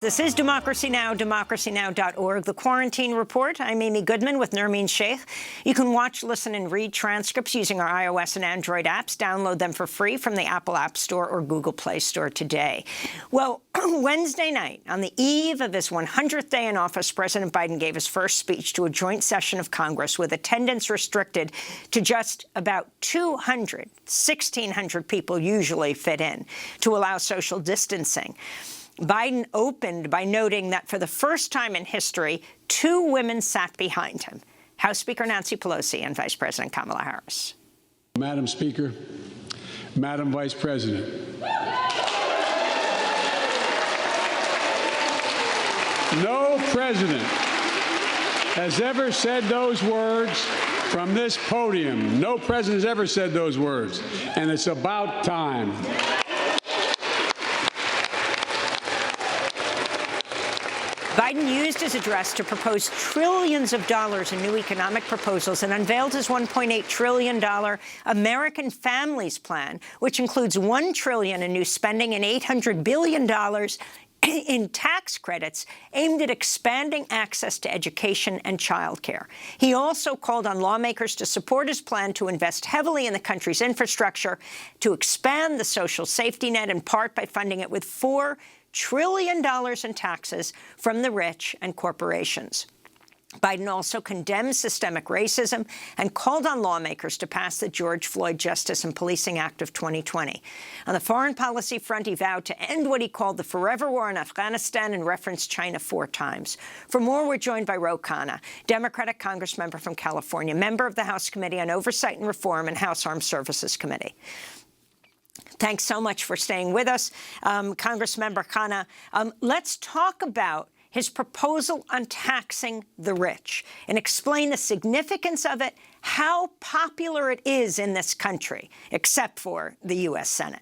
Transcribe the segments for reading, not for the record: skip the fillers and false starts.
This is Democracy Now!, democracynow.org. The Quarantine Report. I'm Amy Goodman with Nermeen Sheikh. You can watch, listen, and read transcripts using our iOS and Android apps. Download them for free from the Apple App Store or Google Play Store today. Well, Wednesday night, on the eve of his 100th day in office, President Biden gave his first speech to a joint session of Congress with attendance restricted to just about 200, 1,600 people usually fit in, to allow social distancing. Biden opened by noting that for the first time in history, 2 women sat behind him, House Speaker Nancy Pelosi and Vice President Kamala Harris. Madam Speaker, Madam Vice President, no president has ever said those words from this podium. No president has ever said those words, and it's about time. Biden used his address to propose trillions of dollars in new economic proposals and unveiled his $1.8 trillion American Families Plan, which includes $1 trillion in new spending and $800 billion in tax credits aimed at expanding access to education and childcare. He also called on lawmakers to support his plan to invest heavily in the country's infrastructure, to expand the social safety net, in part by funding it with $4 trillion in taxes from the rich and corporations. Biden also condemned systemic racism and called on lawmakers to pass the George Floyd Justice and Policing Act of 2020. On the foreign policy front, he vowed to end what he called the forever war in Afghanistan and referenced China 4 times. For more, we're joined by Ro Khanna, Democratic Congressmember from California, member of the House Committee on Oversight and Reform and House Armed Services Committee. Thanks so much for staying with us, Congressmember Khanna. Let's talk about his proposal on taxing the rich and explain the significance of it, how popular it is in this country, except for the U.S. Senate.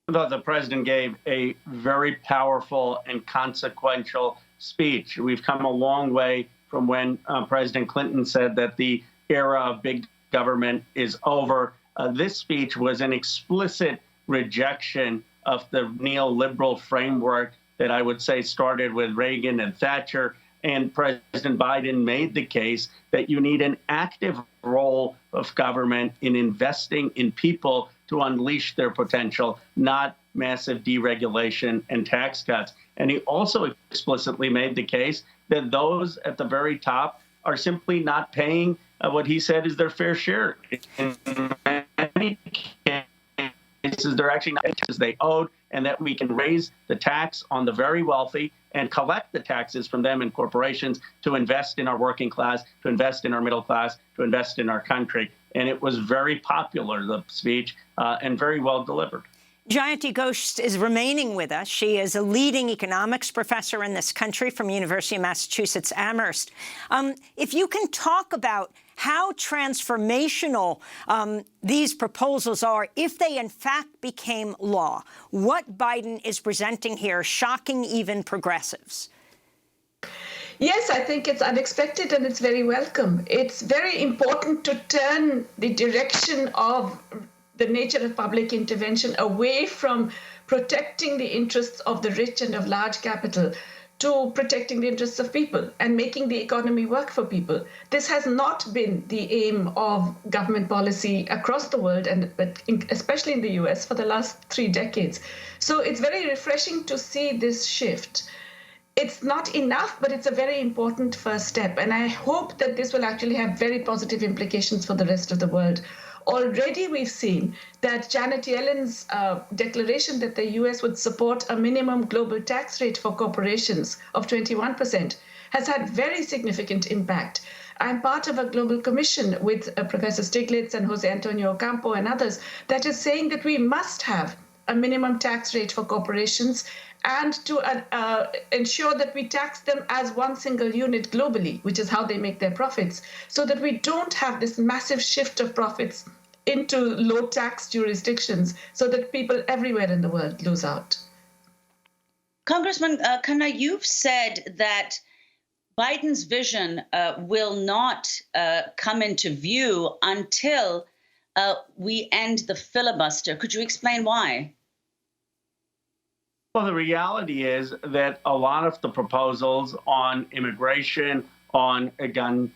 The president gave a very powerful and consequential speech. We've come a long way from when President Clinton said that the era of big government is over. This speech was an explicit rejection of the neoliberal framework that I would say started with Reagan and Thatcher. And President Biden made the case that you need an active role of government in investing in people to unleash their potential, not massive deregulation and tax cuts. And he also explicitly made the case that those at the very top are simply not paying what he said is their fair share. In many cases, they're actually not as they owed, and that we can raise the tax on the very wealthy and collect the taxes from them and corporations to invest in our working class, to invest in our middle class, to invest in our country. And it was very popular, the speech, and very well delivered. Jayati Ghosh is remaining with us. She is a leading economics professor in this country from University of Massachusetts Amherst. If you can talk about how transformational these proposals are if they in fact became law, what Biden is presenting here, shocking even progressives. Yes, I think it's unexpected and it's very welcome. It's very important to turn the direction of the nature of public intervention away from protecting the interests of the rich and of large capital to protecting the interests of people and making the economy work for people. This has not been the aim of government policy across the world, but especially in the US, for the last 3 decades. So it's very refreshing to see this shift. It's not enough, but it's a very important first step. And I hope that this will actually have very positive implications for the rest of the world. Already we've seen that Janet Yellen's declaration that the U.S. would support a minimum global tax rate for corporations of 21% has had very significant impact. I'm part of a global commission with Professor Stiglitz and Jose Antonio Ocampo and others that is saying that we must have a minimum tax rate for corporations and to ensure that we tax them as one single unit globally, which is how they make their profits, so that we don't have this massive shift of profits into low tax jurisdictions so that people everywhere in the world lose out. Congressman Khanna, you've said that Biden's vision will not come into view until we end the filibuster. Could you explain why? Well, the reality is that a lot of the proposals on immigration, on gun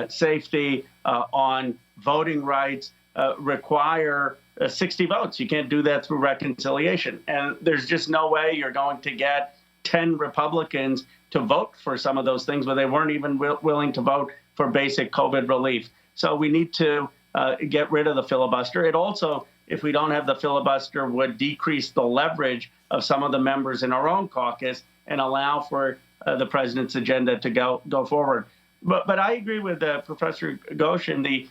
safety, on voting rights require 60 votes. You can't do that through reconciliation. And there's just no way you're going to get 10 Republicans to vote for some of those things, but they weren't even willing to vote for basic COVID relief. So we need to get rid of the filibuster. It also, if we don't have the filibuster, would decrease the leverage of some of the members in our own caucus and allow for the president's agenda to go forward. But I agree with Professor Ghosh in the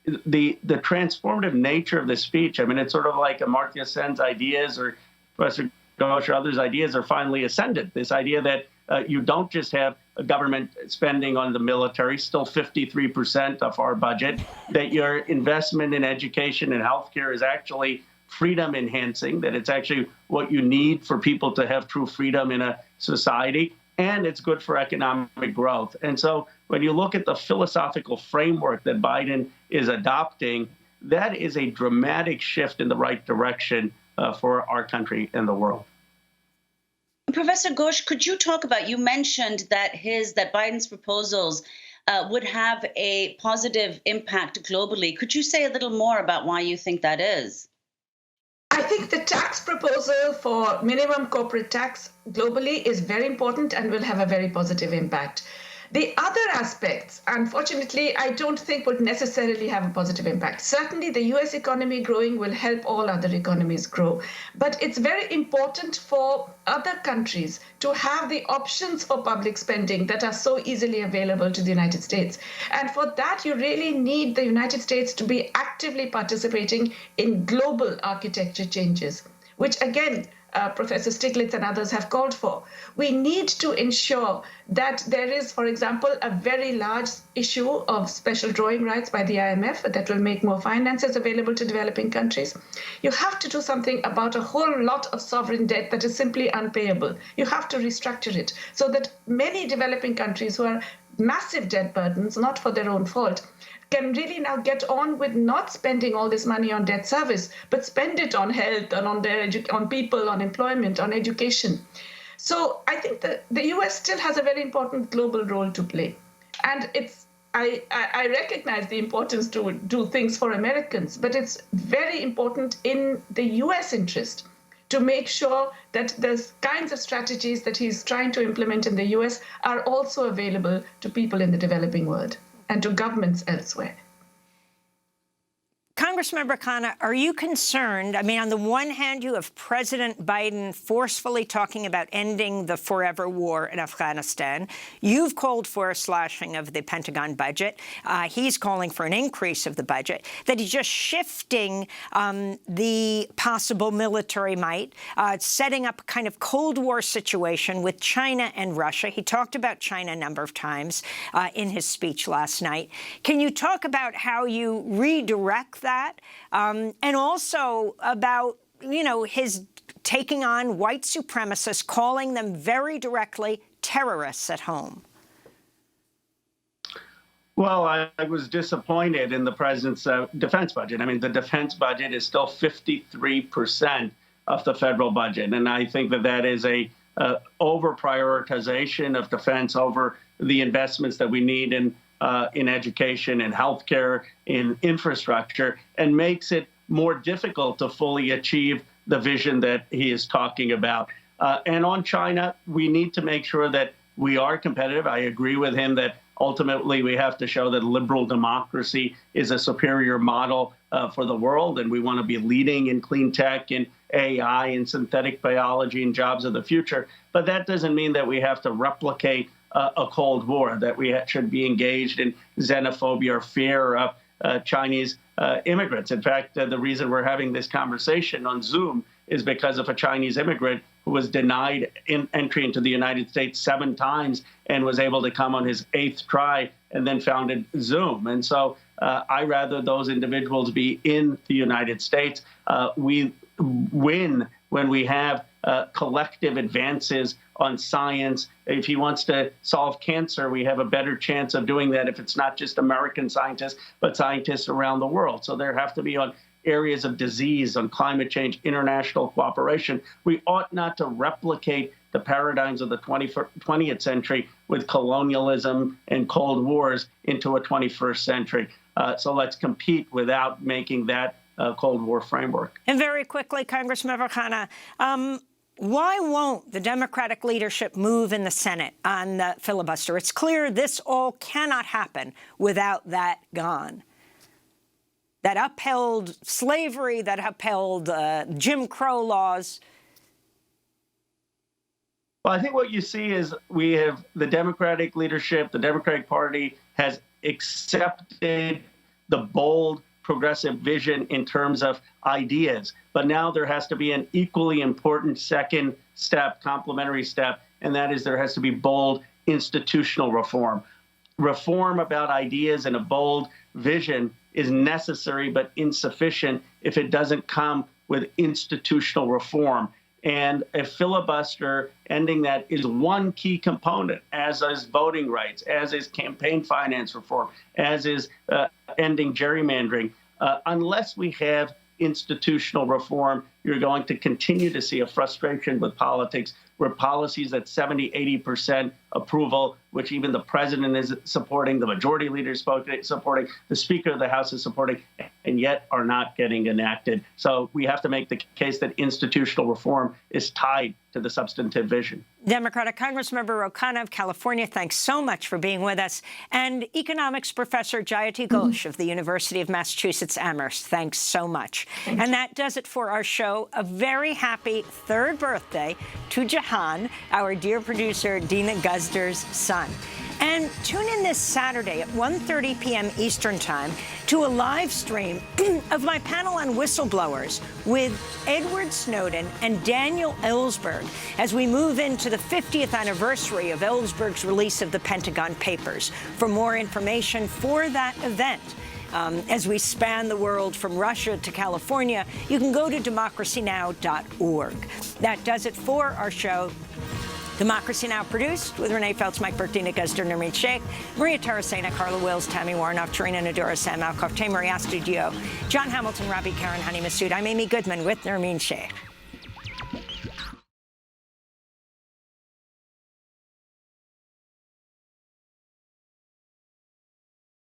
transformative nature of the speech. I mean, it's sort of like Amartya Sen's ideas or Professor Ghosh or others' ideas are finally ascended. This idea that you don't just have government spending on the military, still 53% of our budget, that your investment in education and healthcare is actually freedom enhancing, that it's actually what you need for people to have true freedom in a society, and it's good for economic growth. And so when you look at the philosophical framework that Biden is adopting, that is a dramatic shift in the right direction for our country and the world. Professor Ghosh, could you talk about, you mentioned that Biden's proposals would have a positive impact globally. Could you say a little more about why you think that is? I think the tax proposal for minimum corporate tax globally is very important and will have a very positive impact. The other aspects, unfortunately, I don't think would necessarily have a positive impact. Certainly, the US economy growing will help all other economies grow. But it's very important for other countries to have the options for public spending that are so easily available to the United States. And for that, you really need the United States to be actively participating in global architecture changes, which again, Professor Stiglitz and others have called for. We need to ensure that there is, for example, a very large issue of special drawing rights by the IMF that will make more finances available to developing countries. You have to do something about a whole lot of sovereign debt that is simply unpayable. You have to restructure it so that many developing countries who are massive debt burdens, not for their own fault, can really now get on with not spending all this money on debt service, but spend it on health and on people, on employment, on education. So I think that the US still has a very important global role to play. And I recognize the importance to do things for Americans, but it's very important in the US interest to make sure that the kinds of strategies that he's trying to implement in the US are also available to people in the developing world and to governments elsewhere. Congressmember Khanna, are you concerned? I mean, on the one hand, you have President Biden forcefully talking about ending the forever war in Afghanistan. You've called for a slashing of the Pentagon budget. He's calling for an increase of the budget. That he's just shifting the possible military might, setting up a kind of Cold War situation with China and Russia. He talked about China a number of times in his speech last night. Can you talk about how you redirect that, and also about, his taking on white supremacists, calling them very directly terrorists at home? Well, I was disappointed in the president's defense budget. I mean, the defense budget is still 53% of the federal budget, and I think that is a over-prioritization of defense over the investments that we need in education, in healthcare, in infrastructure, and makes it more difficult to fully achieve the vision that he is talking about. And on China, we need to make sure that we are competitive. I agree with him that ultimately we have to show that liberal democracy is a superior model for the world, and we want to be leading in clean tech, in AI, in synthetic biology, and jobs of the future. But that doesn't mean that we have to replicate a Cold War, that we should be engaged in xenophobia or fear of Chinese immigrants. In fact, the reason we're having this conversation on Zoom is because of a Chinese immigrant who was denied entry into the United States 7 times and was able to come on his 8th try and then founded Zoom. And so I rather those individuals be in the United States. We win when we have collective advances on science. If he wants to solve cancer, we have a better chance of doing that if it's not just American scientists, but scientists around the world. So there have to be on areas of disease, on climate change, international cooperation. We ought not to replicate the paradigms of the 20th century with colonialism and Cold Wars into a 21st century. So let's compete without making that Cold War framework. And very quickly, Congressmember Khanna, why won't the Democratic leadership move in the Senate on the filibuster? It's clear this all cannot happen without that gone. That upheld slavery, that upheld Jim Crow laws. Well, I think what you see is we have the Democratic leadership, the Democratic Party has accepted the bold progressive vision in terms of ideas. But now there has to be an equally important second step, complementary step, and that is there has to be bold institutional reform. Reform about ideas and a bold vision is necessary but insufficient if it doesn't come with institutional reform. And a filibuster ending that is one key component, as is voting rights, as is campaign finance reform, as is ending gerrymandering. Unless we have institutional reform, you're going to continue to see a frustration with politics where policies at 70, 80% approval, which even the president is supporting, the majority leader is supporting, the Speaker of the House is supporting, and yet are not getting enacted. So we have to make the case that institutional reform is tied to the substantive vision. Democratic Congressmember Ro Khanna of California, thanks so much for being with us. And economics professor Jayati Ghosh of the University of Massachusetts Amherst, thanks so much. And that does it for our show. A very happy third birthday to Jahan, our dear producer Dina Guzder's son. And tune in this Saturday at 1:30 p.m. Eastern Time to a live stream of my panel on whistleblowers with Edward Snowden and Daniel Ellsberg as we move into the 50th anniversary of Ellsberg's release of the Pentagon Papers. For more information for that event, as we span the world from Russia to California, you can go to democracynow.org. That does it for our show. Democracy Now! Produced with Renee Feltz, Mike Burke, Dina Guzder, Nermeen Sheikh, Maria Tarasena, Carla Wills, Tammy Warnoff, Tarina Nadura, Sam Alcoff, Tay Maria Studio, John Hamilton, Robbie Karen, Honey Massoud. I'm Amy Goodman with Nermeen Sheikh.